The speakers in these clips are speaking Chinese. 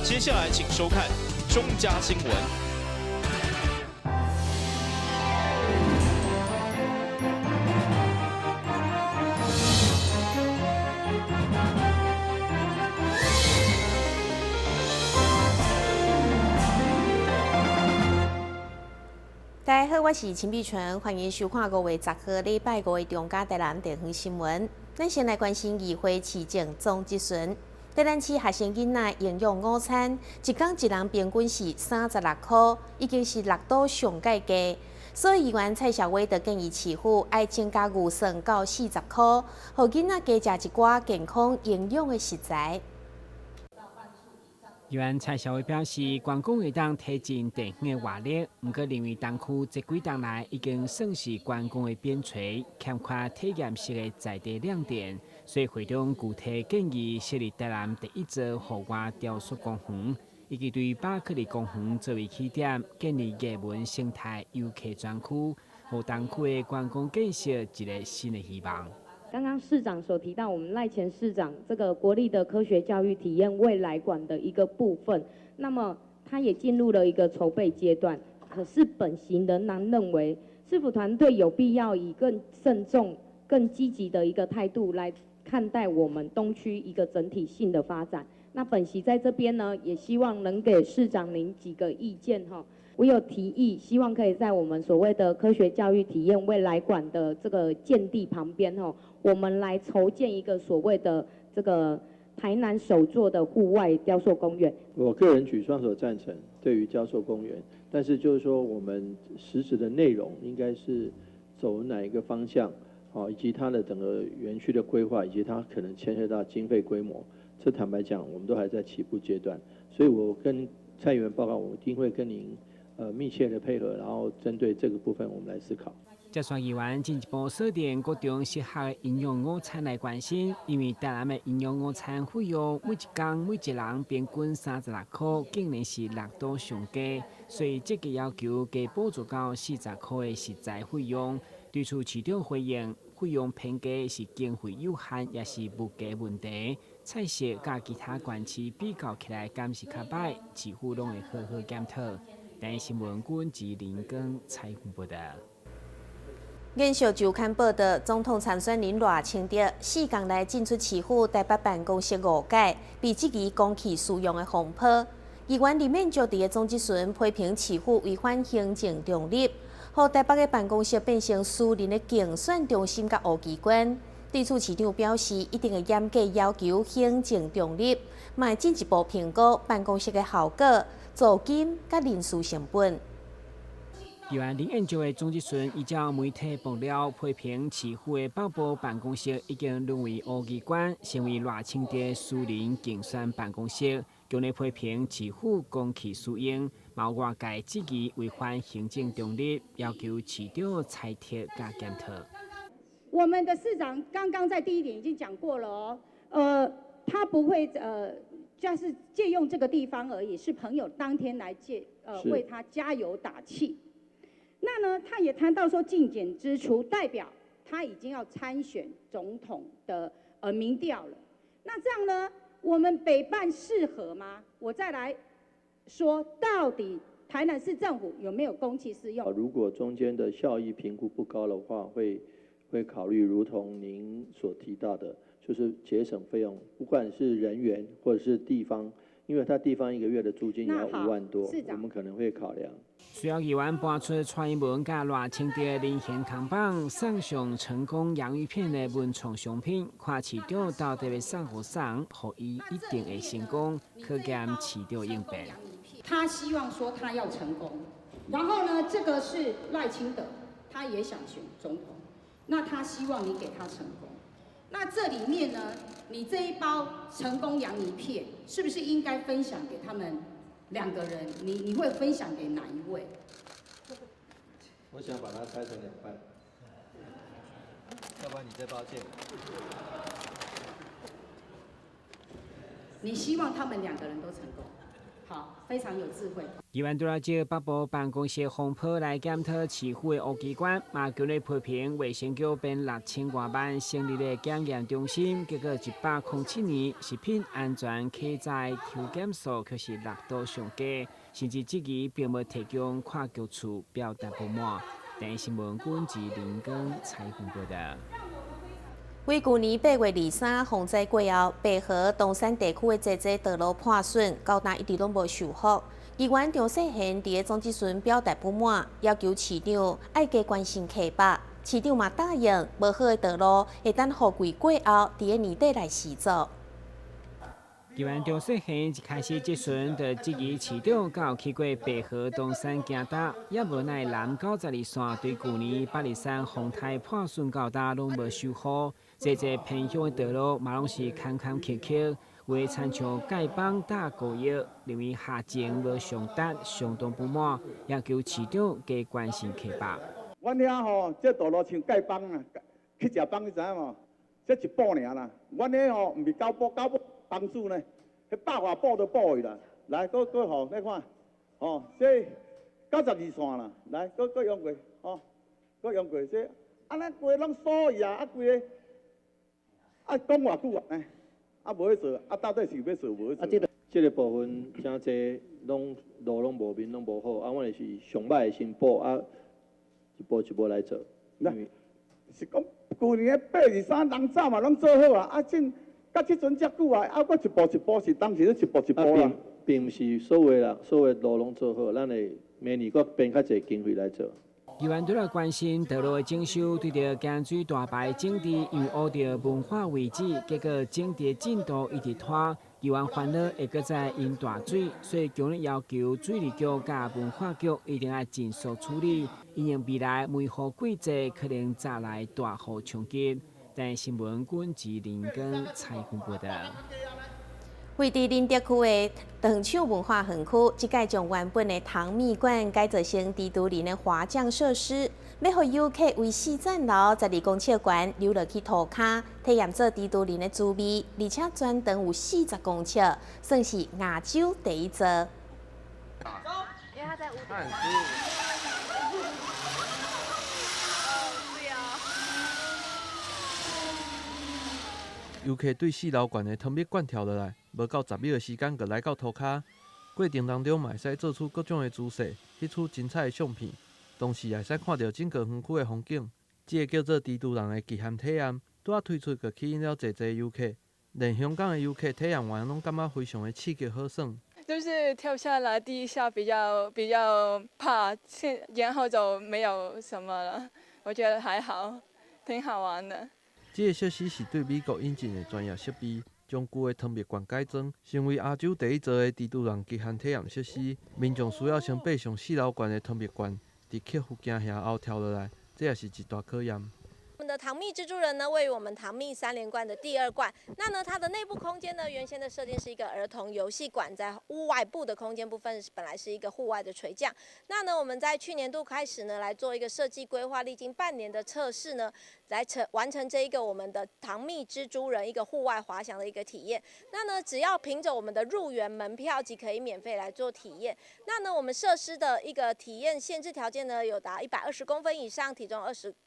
接下来请收看中嘉新闻。大家好，我是陈碧纯，欢迎收看5月10号礼拜5的中嘉台南地方新闻。咱先来关心议会市政总质询。台南市学生囡仔营养午餐，一天一人平均是36块，已经是6都上介价。所以议员蔡小薇就建议市府爱增加预算到40块，让囡仔加食一寡健康营养的食材。议员蔡小薇表示，观光会当提振地方的活力，不过认为东区这几年来已经算是观光的边陲，欠缺体验式的在地亮点，所以会中具体建议设立台南第一座户外雕塑公园，以及对巴克利公园作为起点，建立艺文生态游客专区，让东区的观光建设一个新的希望。刚刚市长所提到，我们赖前市长这个国立的科学教育体验未来馆的一个部分，那么它也进入了一个筹备阶段。可是本席仍然认为，市府团队有必要以更慎重、更积极的一个态度来看待我们东区一个整体性的发展。那本席在这边呢，也希望能给市长您几个意见哈。我有提议，希望可以在我们所谓的科学教育体验未来馆的这个建地旁边哈，我们来筹建一个所谓的这个台南首座的户外雕塑公园。我个人举双手赞成对于雕塑公园，但是就是说我们实质的内容应该是走哪一个方向，以及它的整个园区的规划，以及它可能牵涉到经费规模，这坦白讲我们都还在起步阶段，所以我跟蔡议员报告，我一定会跟您密切的配合，然后针对这个部分我们来思考。接选议员进一步锁定各种适合的营养午餐来关心，因为台南的营养午餐费用每一天每一人平均36块，竟然是6都上价，所以这个要求加补助到40块的食材费用。对此市长回应，费用偏低是经费有限，也是物价问题。菜色甲其他县市比较起来，敢是较歹，市府拢会好好检讨。台新闻管之林根采访报道。延续周刊报道，总统参选人赖清德4天内进出市府台北办公室5届，被质疑公器私用的风波。议员林勉就伫个总质询批评市府违反行政中立，让台北的办公室变成私人的竞选中心甲乌机关。对此，市长表示一定会严格要求行政中立，卖进一步评估办公室的效果、租金甲人事成本。议员林彦州的总质询依照媒体爆料，批评市府的北部办公室已经沦为乌机关，成为赖清德私人竞选办公室。强烈批评市府公器私用，毛外界质疑违反行政中立，要求市长裁撤加检讨。我们的市长刚刚在第一点已经讲过了哦，他不会就是借用这个地方而已，是朋友当天来为他加油打气。那呢，他也谈到说竞选支出，代表他已经要参选总统的民调了。那这样呢，我们北办适合吗？我再来说，到底台南市政府有没有公器私用？如果中间的效益评估不高的话，会考虑如同您所提到的，就是节省费用，不管是人员或者是地方，因为他地方1个月的租金也要5万多，我们可能会考量。需要议员搬出蔡英文甲赖清德林贤扛棒送上成功洋芋片的文创商品，看市长到底要送互送，互伊一定会成功，可见市长应变。他希望说他要成功，然后呢，这个是赖清德，他也想选总统，那他希望你给他成功。那这里面呢，你这一包成功洋芋片，是不是应该分享给他们2个人？你会分享给哪一位？我想把它拆成2半，要不然你这包借。你希望他们2个人都成功？好，非常有智慧。议员除了借北部办公室红坡来检讨市府的污机关，嘛叫你批评卫生局编6000多万成立的检验中心，结果107年食品安全客载抽检数却是6度上低，甚至质疑并无提供跨局处表达不满。电新闻管制林根采访报道。为去年8月23洪灾过后，北河东山地区的这些道路破损，高达一直拢无修复。议员张世贤伫个总质询表达不满，要求市长爱加关心溪北。市长嘛答应，无好的道路会等雨季过后，伫个年底来施作。议员张世贤一开始质询，就质疑市长敢有去过北河东山行搭，也无奈南92线对去年823风台破损到搭拢无修好，这偏乡的道路嘛拢是坎坎坷坷。为参像丐帮打高药，认为下情无上达，相当不满，要求市长加关心溪北。阮遐吼，这道路像丐帮啊，去食帮你知影无？这一步尔啦。阮遐吼，毋是九步帮主呢，迄100外步都补去啦。来，搁吼，你看，吼，这92线啦，来，搁用过，吼，搁用过这，啊，咱规拢锁去啊，啊，规个，啊，讲偌久啊？啊，无去做，啊，到底是要做无去做？这个部分真济路拢无面，拢无好，啊，阮就是上歹的先补，啊，一步一步来做。是讲去年的823人早嘛拢做好啊，啊，到即阵遮久啊，啊，我一步一步是当时咧一步一步啦。并毋是所有啦，所有路拢做好，咱会明年搁编较侪经费来做。议员除了关心道路的整修，对着江水大排整治，因为乌着文化遗址，结果整治进度一直拖。议员烦恼会搁再淹大水，所以强烈要求水利局甲文化局一定要尽速处理，因为未来梅雨季节可能再来大雨冲击。但新闻管制林根采访报道。位伫林德区的长手文化园区，即届将原本的糖蜜馆改造成地都林的滑降设施，要互游客为4层楼12公尺悬溜落去涂骹，体验做地都林的滋味，而且全长有40公尺，算是亚洲第一座。因为他在5点。游客对4楼悬的糖蜜罐跳落来，无到10秒的时间，就来到涂骹。过程当中，嘛会使做出各种的姿势，翕出精彩的相片，同时也会使看到整个园区的风景。这个叫做地都人的极限体验，拄推出就吸引了侪游客，连香港的游客体验完拢感觉非常的刺激好爽。就是跳下来第一下比较怕，然后就没有什么了。我觉得还好，挺好玩的。这个设施是对美国引进的专业设备，将旧的糖蜜罐改装，成为亚洲第一座的地都人极限体验设施。民众需要先爬上4楼悬的糖蜜罐，伫克服惊吓后跳落来，这也是一大考验。我们的糖蜜蜘蛛人呢，位于我们糖蜜3连冠的第2冠。那呢，它的内部空间呢，原先的设定是一个儿童游戏馆，在屋外部的空间部分本来是一个户外的垂降。那呢，我们在去年度开始呢，来做一个设计规划，历经半年的测试呢，来完成这一个我们的糖蜜蜘蛛人一个户外滑翔的一个体验。那呢，只要凭着我们的入园门票即可以免费来做体验。那呢，我们设施的一个体验限制条件呢，有达120公分以上，体重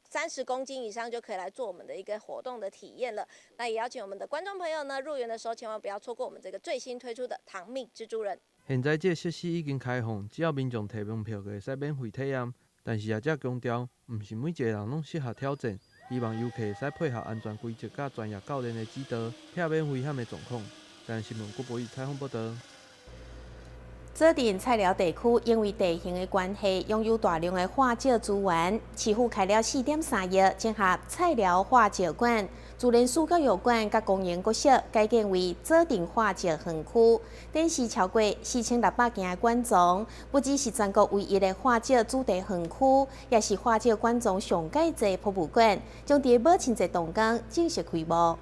30公斤以上就可以来做我们的一个活动的体验了。那也邀请我们的观众朋友呢，入园的时候千万不要错过我们这个最新推出的糖蜜蜘蛛人。现在这设施已经开放，只要民众提门票就会使免费体验。但是也只强调，唔是每一个人拢适合挑战，希望游客会使配合安全规则甲专业教练的指导，避免危险的状况。但新闻郭博宇采访报道。左镇菜寮地区因为地形的关系，拥有大量的化石资源。市府开了4.3亿，整合菜寮化石馆、自然史教育馆甲公园国小，改建为左镇化石园区。展示超过4600件的馆藏，不只是全国唯一的化石主题园区，也是化石馆藏上界的博物馆，将伫母亲节动工正式开幕。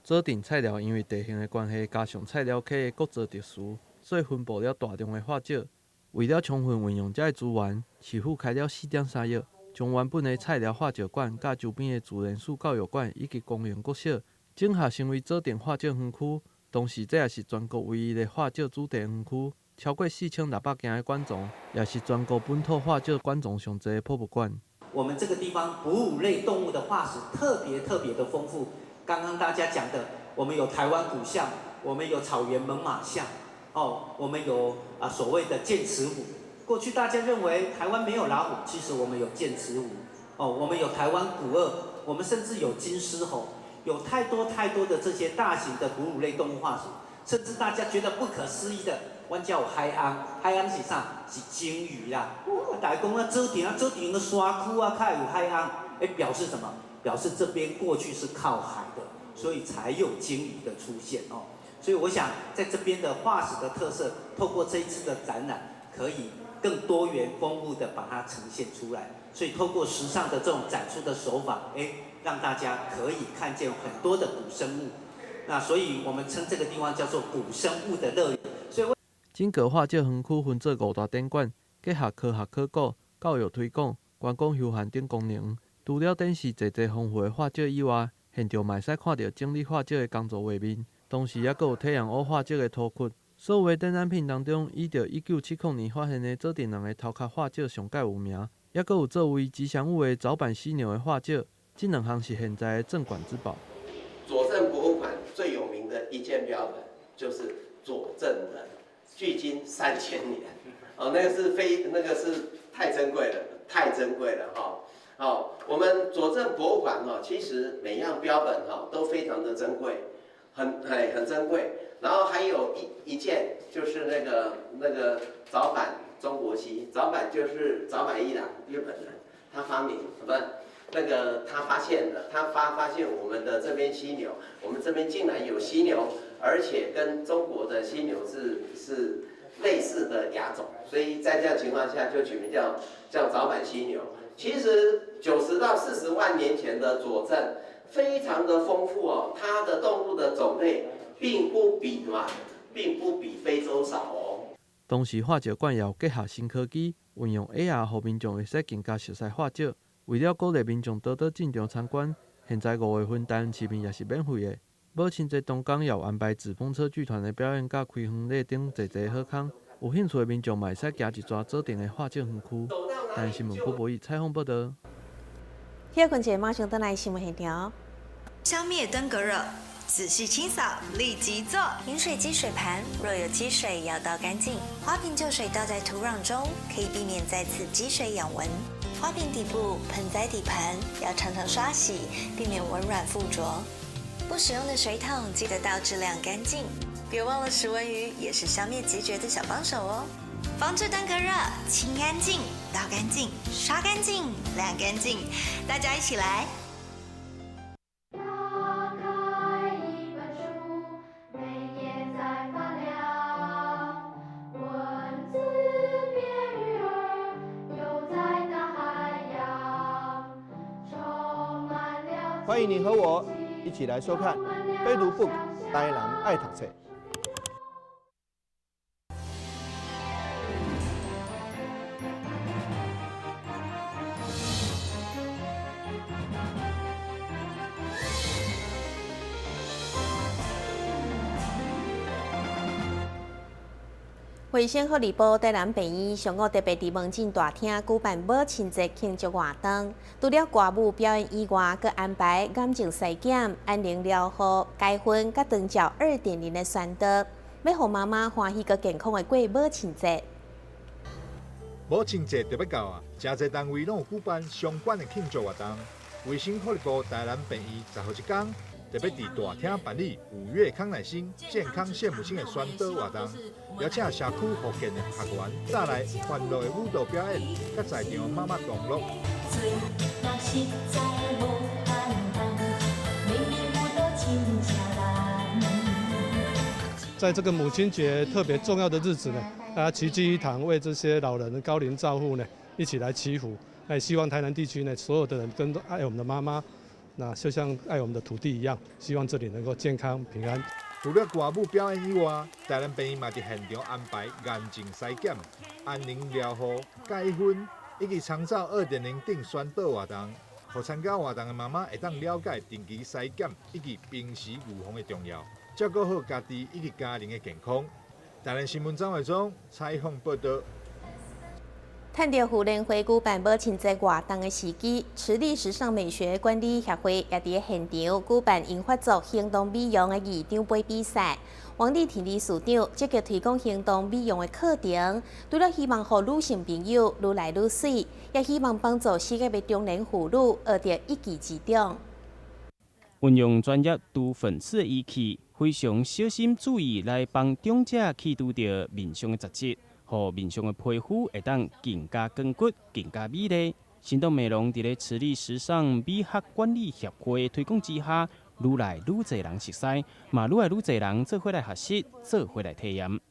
左镇菜寮因为地形的关系，加上菜寮溪的构造特殊，所以分布了大量的化石。为了充分运用这些资源，市府开了4.3亿，将原本的菜寮化石馆、甲周边的自然史教育馆以及公园国小整合成为左镇化石园区。同时，这也是全国唯一的花酒主题园区，超过4600间的馆藏，也是全国本土花酒馆藏上侪的博物馆。我们这个地方哺乳类动物的化石特别的丰富。刚刚大家讲的，我们有台湾古象，我们有草原猛犸象，我们有所谓的剑齿虎。过去大家认为台湾没有老虎，其实我们有剑齿虎。我们有台湾古鳄，我们甚至有金丝猴，有太多的这些大型的哺乳类动物化石，甚至大家觉得不可思议的，阮叫有海鸥，海鸥是啥？是鲸鱼啦。大家讲啊，做田的山区啊，较有海鸥，表示什么？表示这边过去是靠海的，所以才有鲸鱼的出现哦。所以我想，在这边的化石的特色，透过这一次的展览，可以更多元丰富的把它呈现出来。所以透过时尚的这种展出的手法，让大家可以看见很多的古生物。那所以我们称这个地方叫做古生物的乐园。所以整个花酒园区分做5大展馆，结合科学考古、教育推广、观光休闲等功能。除了展示侪丰富的花酒以外，现场嘛会使看到整理花酒的工作画面，同时也有体验乌花酒的涂窟。所有的展览品当中，以着1970年发现的做电人的头壳花酒上盖有名，也有作为吉祥物的早版犀牛的花酒，这2项是现在的镇馆之宝。左镇博物馆最有名的一件标本就是左镇人，距今3000年，那个是太珍贵了哈。我们左镇博物馆其实每样标本都非常的珍贵，很珍贵。然后还有一件就是那个早版中国犀，早版就是早坂一郎日本人，他发明他发现的，他发现我们的这边犀牛，我们这边竟然有犀牛，而且跟中国的犀牛是类似的亚种，所以在这样情况下就取名叫早版犀牛。其实90到40万年前的左镇非常的丰富哦，它的动物的种类并不比非洲少哦。同时，花酒馆也有结合新科技，运用 AR， 让民众会使更加熟悉花酒。为了鼓励民众多多进场参观，现在5月份台湾市民也是免费的。母亲节当天也有安排纸风车剧团的表演，甲开园礼等侪好康。有兴趣的民众嘛会使行一抓指定的花酒园区。台湾新闻郭博义采访报道。第二款节马上登来新闻现场。消灭登革热，仔细清扫，立即做。饮水机水盘若有积水，要倒干净。花瓶旧水倒在土壤中，可以避免再次积水养蚊。花瓶底部、盆栽底盘要常常刷洗，避免蚊卵附着。不使用的水桶记得倒质量干净。别忘了食蚊鱼也是消灭孑孓的小帮手哦。防治登革热，清干净、倒干净、刷干净、晾干净，大家一起来。欢迎你和我一起来收看《飞读 Book》台南爱读册。卫生福利部台南病院上午特别伫门诊大厅举办母亲节庆祝活动，除了歌舞表演以外，佮安排眼睛筛检、安宁疗护、结婚佮长照2.0的宣导，要互妈妈欢喜佮健康的过母亲节。母亲节特别到啊，真侪单位拢有举办相关的庆祝活动。卫生福利部台南病院10号一天，特别伫大厅办理5月康乃馨健康谢母亲的宣导活动。邀请社区福建的学员带来欢乐的舞蹈表演，甲在场妈妈同乐。在这个母亲节特别重要的日子呢，大家齐聚一堂，为这些老人的高龄照护呢，一起来祈福。那也希望台南地区呢，所有的人跟爱我们的妈妈，那就像爱我们的土地一样，希望这里能够健康平安。除了歌舞表演以外，台南病院嘛伫现场安排眼睛筛检、安宁疗护、结婚以及长照2.0等宣导活动。让参加活动的妈妈会当了解定期筛检以及平时预防的重要，照顾好家己以及家庭的健康。台南新闻张伟忠采访报道。探到妇联会举办母亲节活动的时机，池里时尚美学管理协会也伫现场举办英法族行动美容的义长杯比赛。王丽婷理事长积极推广行动美容的课程，除了希望让女性朋友愈来愈水，也希望帮助世界的中年妇女学到一技之长。运用专业除粉刺的仪器，非常小心注意来帮长者去除掉面上的杂质。让面上的皮肤会当更加光骨、更加美丽。行动美容伫咧池里时尚美学管理协会推广之下，愈来愈侪人熟悉，嘛愈来愈侪人做回来学习，做回来体验。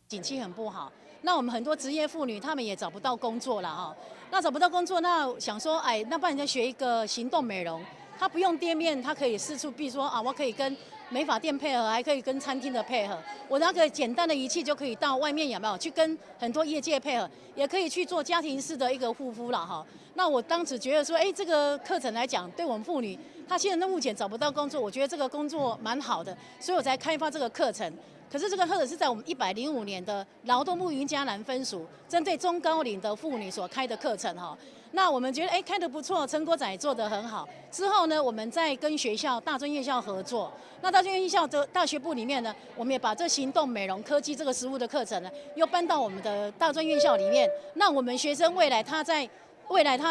景气很不好，那我们很多职业妇女她们也找不到工作了哈。那找不到工作，那想说，哎，那不然就学一个行动美容，她不用店面，她可以四处，比如说啊，我可以跟美发店配合，还可以跟餐厅的配合。我那个简单的仪器就可以到外面有没有去跟很多业界配合，也可以去做家庭式的一个护肤了哈。那我当时觉得说，哎，这个课程来讲，对我们妇女，她现在目前找不到工作，我觉得这个工作蛮好的，所以我才开发这个课程。可是这个课程是在我们105年的劳动部云嘉南分署，针对中高龄的妇女所开的课程哈。那我们觉得开得不错，成果展也做得很好。之后呢，我们再跟学校大专院校合作。那大专院校的大学部里面呢，我们也把这行动美容科技这个实务的课程呢，又搬到我们的大专院校里面。那我们学生未来他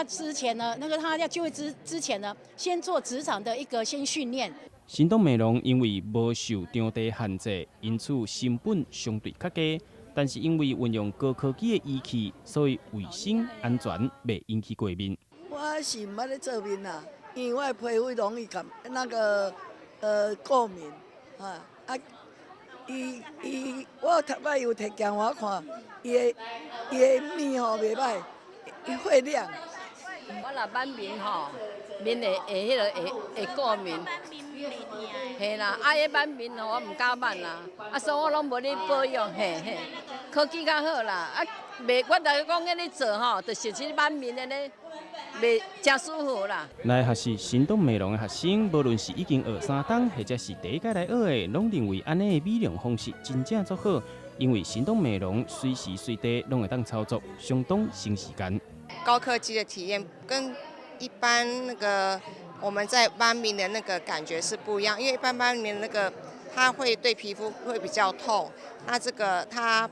之前呢，他要就业之前呢，先做职场的一个先训练。行动美容因为无受场地限制，因此成本相对较低。但是因为运用高科技的仪器，所以卫生安全袂引起过敏。我是唔捌咧做面啦，因为我的皮肤容易感过敏我头摆有摕镜我看，伊的面吼袂歹，伊会亮。我若板面吼，面会过敏。嘿啦，迄板面吼我唔敢板啦，所以我拢无咧保养，科技较好啦，袂我逐个讲安尼做吼，就是去板面的咧，袂真舒服啦。来学习行动美容的学生，无论是已经学3档，或者是第一届来学的，拢认为安尼的美容方式真正足好，因为行动美容随时随地拢会当操作，相当省时间。高科技的体验跟一般我们在斑明的那个感觉是不一样，因为一般斑明那个它会对皮肤会比较痛，那这个它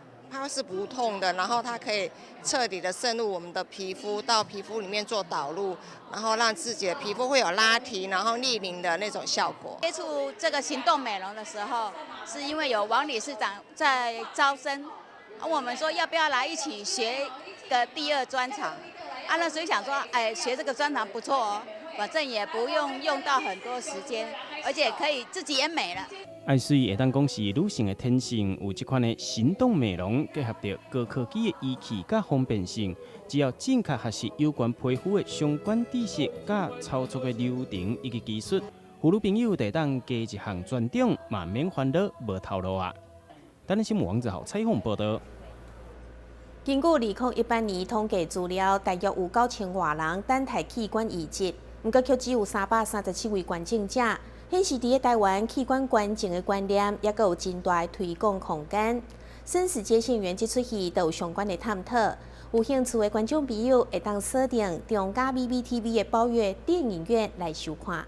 是不痛的，然后它可以彻底的渗入我们的皮肤，到皮肤里面做导入，然后让自己的皮肤会有拉提，然后逆龄的那种效果。接触这个行动美容的时候，是因为有王理事长在招生，问我们说要不要来一起学个第二专长，那所以想说，学这个专长不错哦。反正也不用到很多时间，而且可以自己也美了。爱水会当讲是女性的天性，有这款的行动美容，结合着高科技的仪器甲方便性，只要正确学习有关皮肤的相关知识甲操作的流程以及技术，妇女朋友得当加一项专长，嘛免烦恼无头路啊！咱新闻王子豪采访报道。根据2018年统计资料，大约有9000外人等待器官移植。不过，却只有337位捐赠者，显示伫台湾器官捐赠的观念也有真大的推广空间。生死接线员这出戏都有相关的探讨，有兴趣的观众朋友会当锁定中嘉 BBTV 的宝月电影院来收看。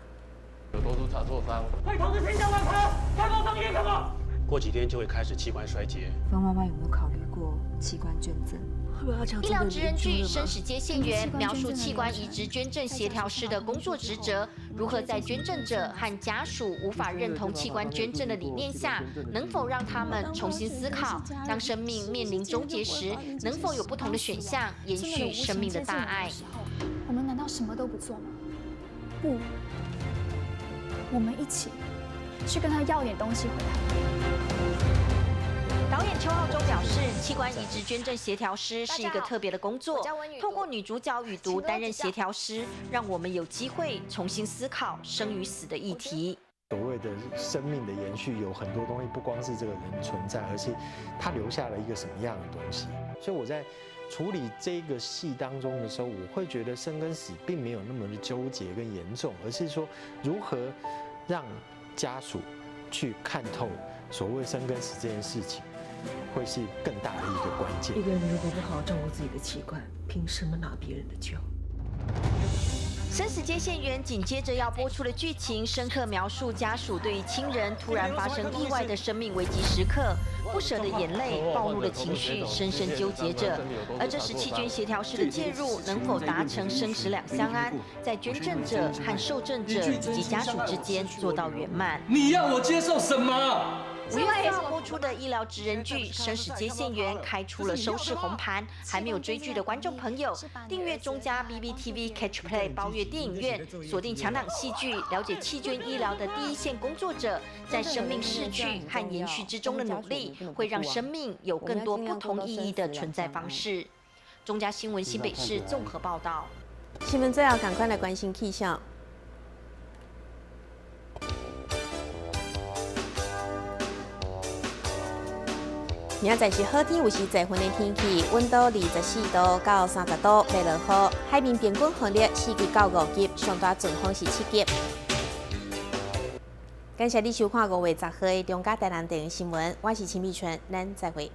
有多处擦挫伤，快通知天下万科，开工上医院看吧。过几天就会开始器官衰竭。方妈妈有没有考虑过器官捐赠？医疗职人剧《生死接线员》描述器官移植捐赠协调师的工作职责，如何在捐赠者和家属无法认同器官捐赠的理念下，能否让他们重新思考，当生命面临终结时，能否有不同的选项，延续生命的大爱？我们难道什么都不做吗？不，我们一起去跟他要点东西回来。导演邱浩中表示，器官移植捐赠协调师是一个特别的工作，透过女主角雨读担任协调师，让我们有机会重新思考生与死的议题。所谓的生命的延续，有很多东西不光是这个人存在，而是他留下了一个什么样的东西。所以我在处理这个戏当中的时候，我会觉得生跟死并没有那么的纠结跟严重，而是说如何让家属去看透所谓生跟死这件事情，会是更大的一个关键。一个人如果不好好照顾自己的器官，凭什么拿别人的救？生死接线员紧接着要播出的剧情，深刻描述家属对于亲人突然发生意外的生命危急时刻，不舍的眼泪、暴怒的情绪，深深纠结着。而这时器捐协调师的介入，能否达成生死两相安，在捐赠者和受赠者以及家属之间做到圆满？你要我接受什么？5月2号播出的医疗职人剧《生死接线员》开出了收视红盘，还没有追剧的观众朋友，订阅中嘉 BBTV Catch Play 包月电影院，锁定强档戏剧，了解器捐医疗的第一线工作者在生命逝去和延续之中的努力，会让生命有更多不同意义的存在方式。中嘉新闻新北市综合报道。新闻最后赶快来关心气象。明仔载是好天，有时侪云的天气，温度24度到30度，袂落雨。海面平均风力4级到5级，上大阵风是7级。感谢你收看5月10号的中嘉台南电视新闻，我是陈美纯，咱再会。